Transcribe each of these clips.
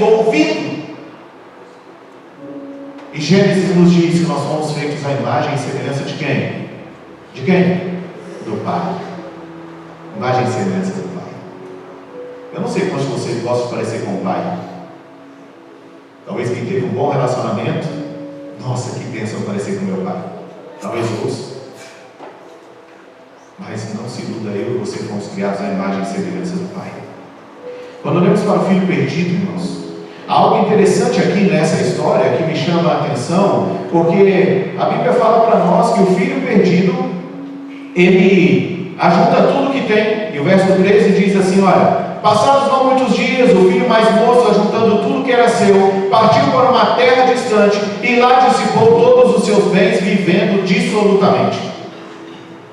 desenvolvido. E Gênesis nos diz que nós fomos feitos à imagem e semelhança de quem? De quem? Do Pai. Imagem e semelhança do Pai. Eu não sei quantos de vocês gostam de parecer com o Pai. Talvez quem teve um bom relacionamento, nossa, que bênção parecer com meu Pai. Talvez ouça. Mas não se iluda, eu e você fomos criados à imagem e semelhança do Pai. Quando olhamos para o filho perdido, irmãos, há algo interessante aqui nessa história que me chama a atenção, porque a Bíblia fala para nós que o filho perdido, ele ajunta tudo que tem, e o verso 13 diz assim, olha, passados não muitos dias, o filho mais moço, ajuntando tudo que era seu, partiu para uma terra distante, e lá dissipou todos os seus bens, vivendo dissolutamente.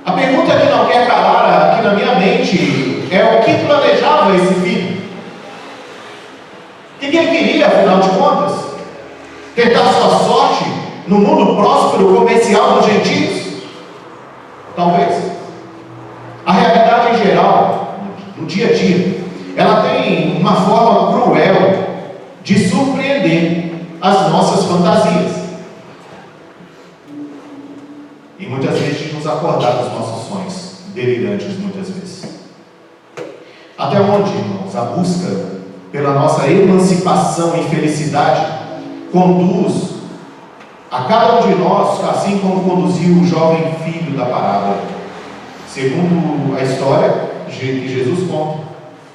A pergunta que não quer calar aqui na minha mente é o que planejava esse filho? O que ele queria, afinal de contas? Tentar sua sorte no mundo próspero comercial dos gentios? Talvez. A realidade em geral, no dia a dia, ela tem uma forma cruel de surpreender as nossas fantasias. E muitas vezes de nos acordar dos nossos sonhos delirantes, muitas vezes. Até onde, irmãos, a busca pela nossa emancipação e felicidade conduz a cada um de nós, assim como conduziu o jovem filho da parábola. Segundo a história que Jesus conta,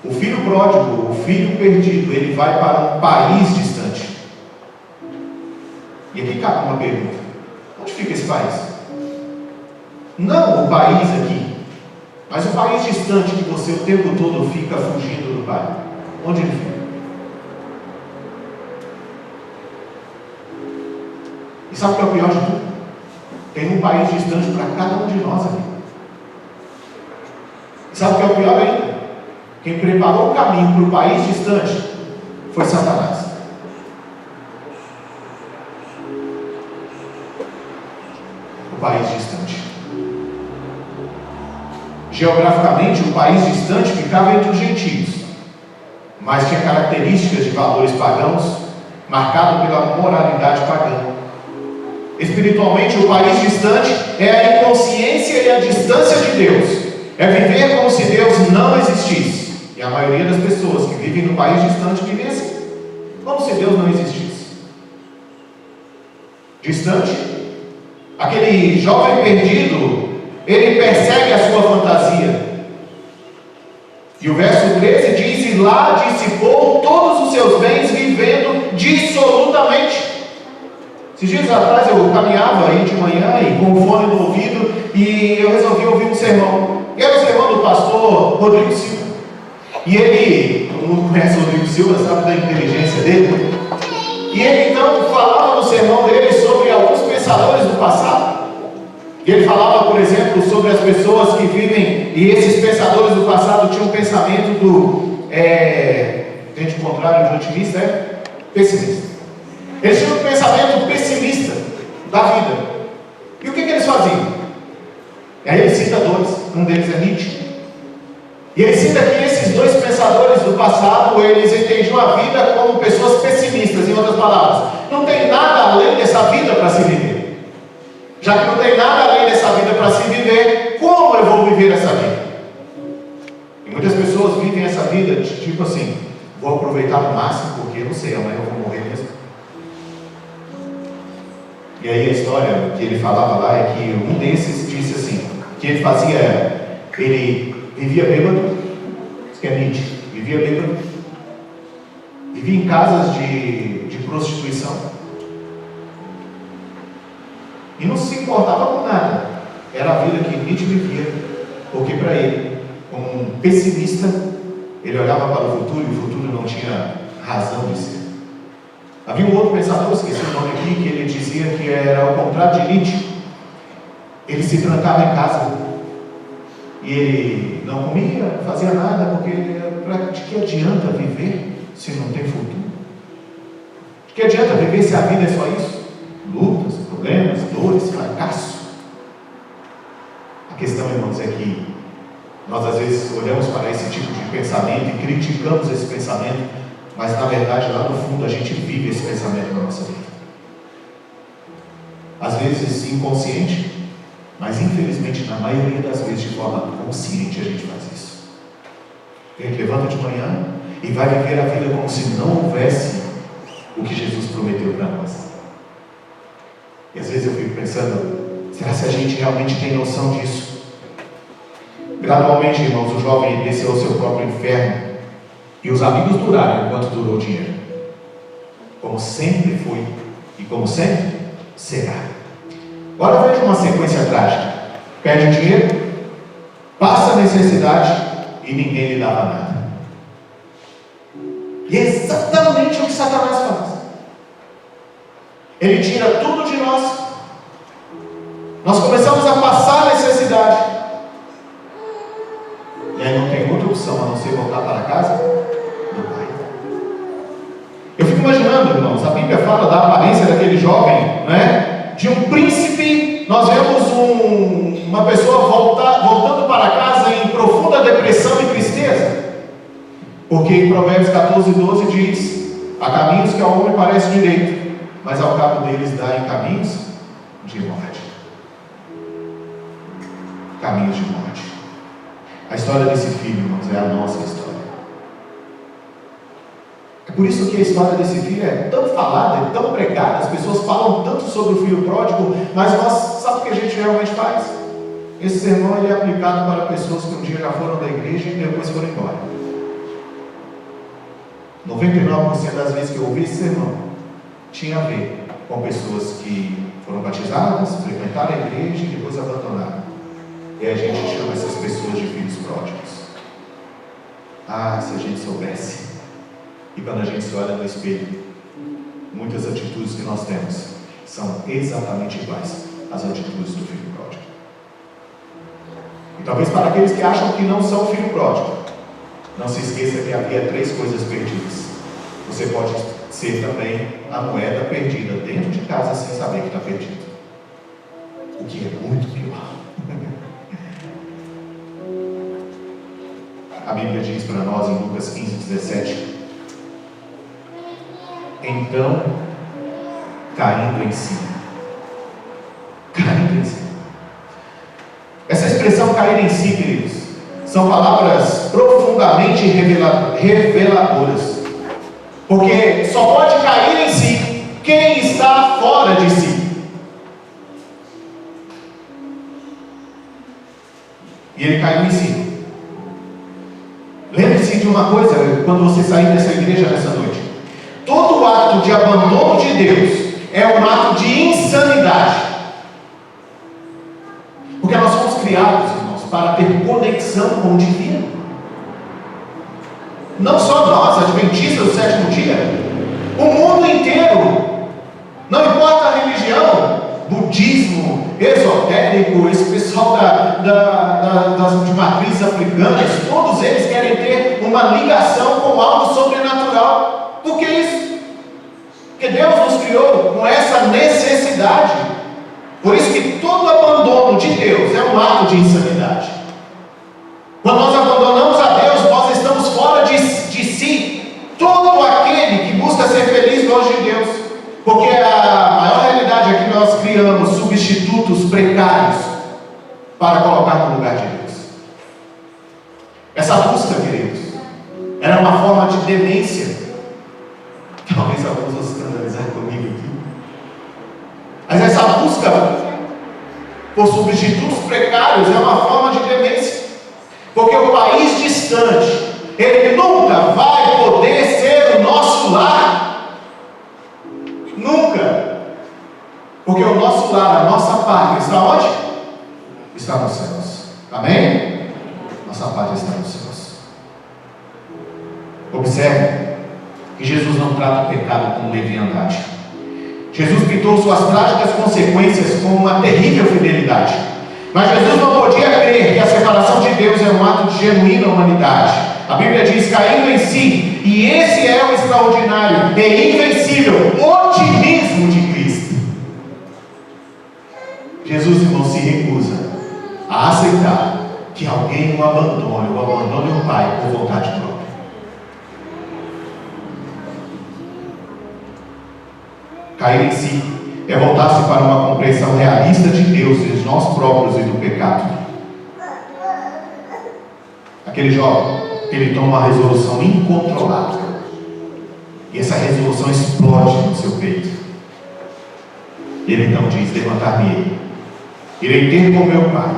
o filho pródigo, o filho perdido, ele vai para um país distante. E aqui cabe uma pergunta: onde fica esse país? Não o país aqui, mas o país distante que você o tempo todo fica fugindo do Pai. Onde ele fica? E sabe o que é o pior de tudo? Tem um país distante para cada um de nós aqui. E sabe o que é o pior ainda? Quem preparou o caminho para o país distante foi Satanás. O país distante. Geograficamente, o país distante ficava entre os gentios, mas tinha características de valores pagãos, marcado pela moralidade pagã. Espiritualmente, o país distante é a inconsciência e a distância de Deus. É viver como se Deus não existisse. E a maioria das pessoas que vivem no país distante vivem assim, como se Deus não existisse. Distante, aquele jovem perdido, ele persegue a sua fantasia. E o verso 13 diz: e lá dissipou todos os seus bens, vivendo dissolutamente. Esses dias atrás eu caminhava aí de manhã e com o fone no ouvido, e eu resolvi ouvir um sermão. E era o sermão do pastor Rodrigo Silva. E ele, todo mundo conhece o Rodrigo Silva, sabe da inteligência dele? E ele então falava no sermão dele sobre alguns pensadores do passado. E ele falava, por exemplo, sobre as pessoas que vivem, e esses pensadores do passado tinham um pensamento do, gente contrário de otimista, pessimista. Eles tinham um pensamento pessimista da vida. E o que eles faziam? E aí ele cita dois, um deles é Nietzsche. E ele cita que esses dois pensadores do passado, eles entendiam a vida como pessoas pessimistas, em outras palavras. Não tem nada além dessa vida para se viver. Já que não tem nada além dessa vida para se viver, como eu vou viver essa vida? E muitas pessoas vivem essa vida tipo assim: vou aproveitar no máximo, porque eu não sei, amanhã eu vou morrer mesmo. E aí a história que ele falava lá é que um desses disse assim, que ele fazia, ele vivia bêbado, isso que é Nietzsche, vivia bêbado, vivia em casas de prostituição, e não se importava com nada. Era a vida que Nietzsche vivia, porque para ele, como um pessimista, ele olhava para o futuro e o futuro não tinha razão de ser. Havia um outro pensador, esqueci o nome aqui, que ele dizia que era ao contrário de Nietzsche. Ele se trancava em casa e ele não comia, não fazia nada, porque de que adianta viver se não tem futuro? De que adianta viver se a vida é só isso? Lutas, problemas, dores, fracasso. A questão, irmãos, é que nós às vezes olhamos para esse tipo de pensamento e criticamos esse pensamento Mas na verdade, lá no fundo, a gente vive esse pensamento na nossa vida. Às vezes inconsciente, mas infelizmente, na maioria das vezes, de forma consciente, a gente faz isso. A gente levanta de manhã e vai viver a vida como se não houvesse o que Jesus prometeu para nós. E às vezes eu fico pensando, será que a gente realmente tem noção disso? Gradualmente, irmãos, o jovem desceu ao seu próprio inferno e os amigos duraram enquanto durou o dinheiro. Como sempre foi e como sempre será. Agora veja uma sequência trágica. Perde o dinheiro, passa a necessidade e ninguém lhe dava nada. E é exatamente o que Satanás faz. Ele tira tudo de nós. Nós começamos a passar a necessidade. E aí não tem outra opção a não ser voltar para casa do Pai. Eu fico imaginando, irmãos, a Bíblia fala da aparência daquele jovem, né? De um príncipe. Nós vemos uma pessoa voltando para casa em profunda depressão e tristeza. Porque em Provérbios 14:12 diz: há caminhos que ao homem parece direito, mas ao cabo deles dá em caminhos de morte. Caminhos de morte. A história desse filho, irmãos, é a nossa história. É por isso que a história desse filho é tão falada, é tão pregada. As pessoas falam tanto sobre o filho pródigo, mas nós, sabe o que a gente realmente faz? Esse sermão ele é aplicado para pessoas que um dia já foram da igreja e depois foram embora. 99% das vezes que eu ouvi esse sermão tinha a ver com pessoas que foram batizadas, frequentaram a igreja e depois abandonaram. E a gente chama essas pessoas de filhos pródigos. Ah, se a gente soubesse. E quando a gente se olha no espelho, muitas atitudes que nós temos são exatamente iguais às atitudes do filho pródigo. E talvez para aqueles que acham que não são filho pródigo, não se esqueça que havia 3 coisas perdidas. Você pode ser também a moeda perdida dentro de casa sem saber que está perdido. O que é muito pior. A Bíblia diz para nós em Lucas 15:17: então, caindo em si. Caindo em si. Essa expressão cair em si, queridos, são palavras profundamente reveladoras. Porque só pode cair em si quem está fora de si. E ele caiu em si. Lembre-se de uma coisa, quando você sair dessa igreja nessa noite: todo ato de abandono de Deus é um ato de insanidade. Porque nós fomos criados, irmãos, para ter conexão com o divino. Não só nós, adventistas do 7º dia, o mundo inteiro. Não importa a religião, budismo, esotérico, esse pessoal de matrizes africanas, todos eles querem ter uma ligação com algo sobrenatural. Por que isso? Porque Deus nos criou com essa necessidade. Por isso que todo abandono de Deus é um ato de insanidade. Quando nós abandonamos a Deus, nós estamos fora de si. Todo aquele que busca ser feliz longe de Deus. Porque a maior realidade é que nós criamos substitutos precários para colocar no lugar de Deus. Essa busca, queridos, era uma forma de demência. Talvez alguns vão se escandalizar comigo aqui. Mas essa busca por substitutos precários é uma forma de demência. Porque o país distante, ele nunca vai poder ser o nosso lar. Nunca. Porque o nosso lar, a nossa pátria, está onde? Está nos céus. Amém? Nossa pátria está nos céus. Observe que Jesus não trata o pecado com leviandade. Jesus pintou suas trágicas consequências com uma terrível fidelidade. Mas Jesus não podia crer que a separação de Deus é um ato de genuína humanidade. A Bíblia diz: caindo em si. E esse é o extraordinário e invencível otimismo de Cristo. Jesus, irmão, se recusa a aceitar que alguém o abandone o Pai por vontade própria. Cair em si é voltar-se para uma compreensão realista de Deus e de nós próprios e do pecado. Aquele jovem, ele toma uma resolução incontrolável. E essa resolução explode no seu peito. Ele então diz: levantar-me-ei, irei ter com meu pai.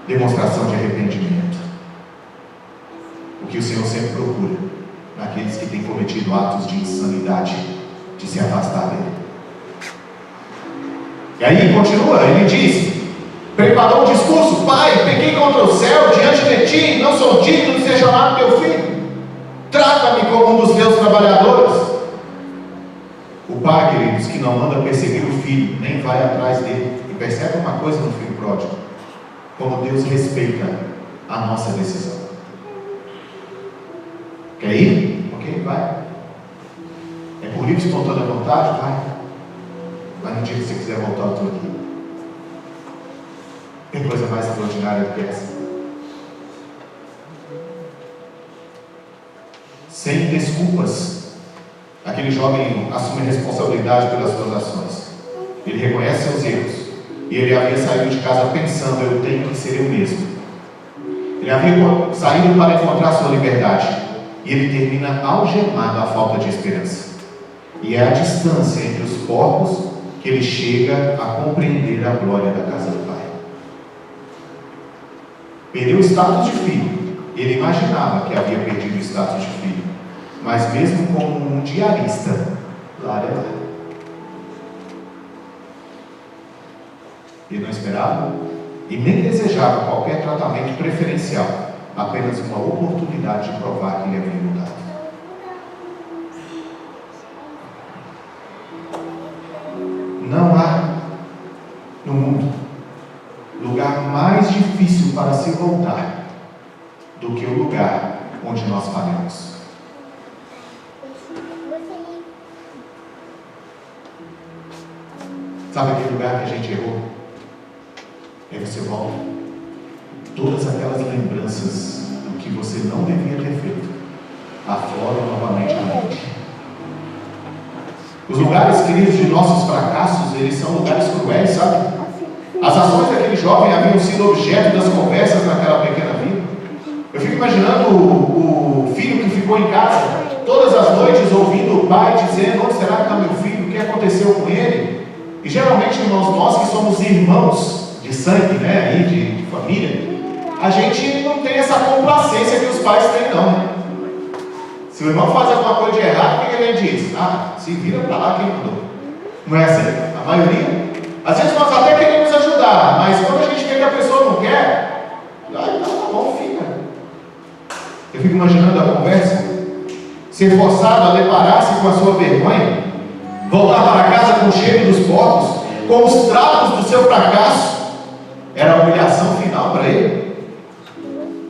Demonstração de arrependimento. O que o Senhor sempre procura naqueles que têm cometido atos de insanidade, de se afastar dele. E aí continua, ele diz: preparou um discurso: pai, pequei contra o céu diante de ti, não sou digno de ser chamado teu filho. Trata-me como um dos teus trabalhadores. O pai, queridos, que não manda perseguir o filho, nem vai atrás dele. E percebe uma coisa no filho pródigo: como Deus respeita a nossa decisão. Quer ir? Ok, vai. É por livre e espontânea vontade? Vai. Mas no dia que você quiser voltar, eu estou aqui. Tem coisa mais extraordinária do que essa? Sem desculpas, aquele jovem assume responsabilidade pelas suas ações. Ele reconhece seus erros. E ele havia saído de casa pensando: eu tenho que ser eu mesmo. Ele havia saído para encontrar sua liberdade. E ele termina algemado à falta de esperança. E é a distância entre os corpos que ele chega a compreender a glória da casa do Pai. Perdeu o status de filho. Ele imaginava que havia perdido o status de filho. Mas mesmo como um diarista, lá é lá. Ele não esperava e nem desejava qualquer tratamento preferencial, apenas uma oportunidade de provar que ele havia mudado. Não há no mundo lugar mais difícil para se voltar do que o lugar onde nós falhamos. Sabe aquele lugar que a gente errou? Aí você volta. Todas aquelas lembranças do que você não devia ter feito afloram novamente na mente. Os lugares, queridos, de nossos fracassos, eles são lugares cruéis, sabe? As ações daquele jovem haviam sido objeto das conversas naquela pequena vida. Eu fico imaginando o filho que ficou em casa todas as noites ouvindo o pai dizendo: onde será que está meu filho? O que aconteceu com ele? E geralmente, irmãos, nós que somos irmãos de sangue, né, aí de família, a gente não tem essa complacência que os pais têm, não, né? Se o irmão faz alguma coisa de errado, o que ele diz? Ah, se vira para lá quem mandou. Não é assim? A maioria. Às vezes nós até queremos ajudar, mas quando a gente vê que a pessoa não quer, ah, então tá bom, fica. Eu fico imaginando a conversa, ser forçado a deparar-se com a sua vergonha, voltar para casa com o cheiro dos porcos, com os trapos do seu fracasso. Era a humilhação final para ele.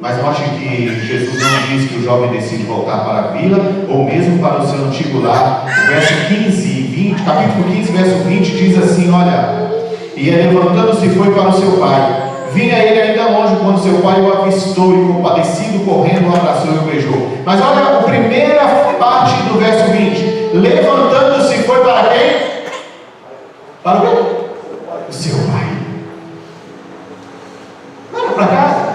Mas note que Jesus não diz que o jovem decide voltar para a vila, ou mesmo para o seu antigo lar. O verso 15 e 20, capítulo 15, verso 20, diz assim: olha, e levantando-se foi para o seu pai. Vinha ele ainda longe quando seu pai o avistou e, compadecido, correndo, o abraçou e o beijou. Mas olha a primeira parte do verso 20: levantando-se foi para quem? Para o quê? O seu pai. Não era para casa.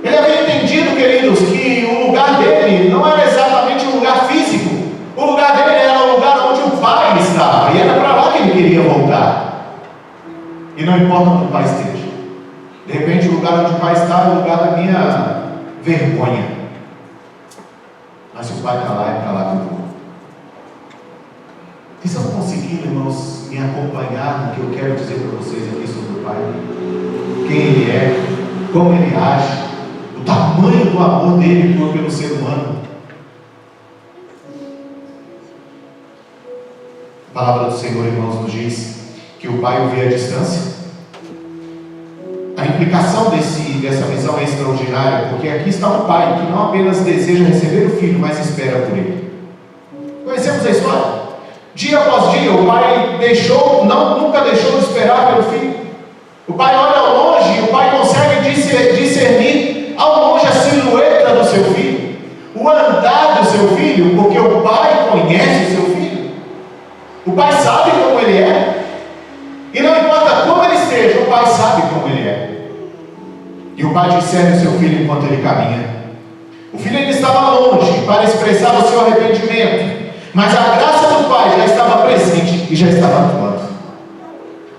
Ele havia entendido, queridos, que o lugar dele não era exatamente um lugar físico. O lugar dele era o lugar onde o pai estava. E era para lá que ele queria voltar. E não importa onde o pai esteja. De repente, o lugar onde o pai estava é o lugar da minha vergonha. Mas se o pai está lá, é para lá que eu vou. E se eu conseguir, irmãos, me acompanhar no que eu quero dizer para vocês aqui sobre o pai, quem ele é, como ele age, o tamanho do amor dele pelo ser humano. A palavra do Senhor, irmãos, nos diz que o pai o vê à distância. A implicação dessa visão é extraordinária, porque aqui está um pai que não apenas deseja receber o filho, mas espera por ele. Conhecemos a história? Dia após dia, o pai nunca deixou de esperar pelo filho. O pai olha ao longe e o pai consegue discernir ao longe a silhueta do seu filho, o andar do seu filho, porque o pai conhece o seu filho. observe o seu filho enquanto ele caminha. O filho ainda estava longe para expressar o seu arrependimento, mas a graça do pai já estava presente e já estava atuando.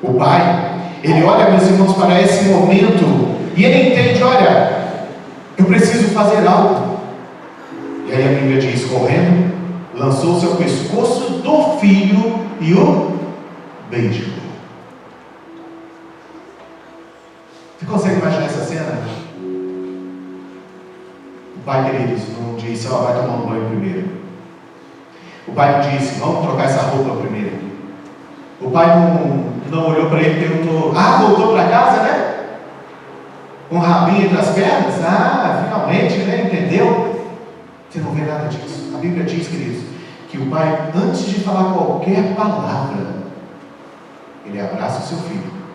O pai, ele olha, meus irmãos, para esse momento e ele entende: olha, eu preciso fazer algo. E aí a Bíblia diz: correndo, lançou-se ao pescoço do filho e o beijou. Você consegue imaginar essa cena? O pai, queridos, não disse: ó, vai tomar um banho primeiro. O pai não disse: vamos trocar essa roupa primeiro. O pai não olhou para ele e perguntou: voltou para casa, né? Um rabinho entre as pernas? Finalmente, né? Entendeu? Você não vê nada disso. A Bíblia diz, queridos, que o pai, antes de falar qualquer palavra, ele abraça o seu filho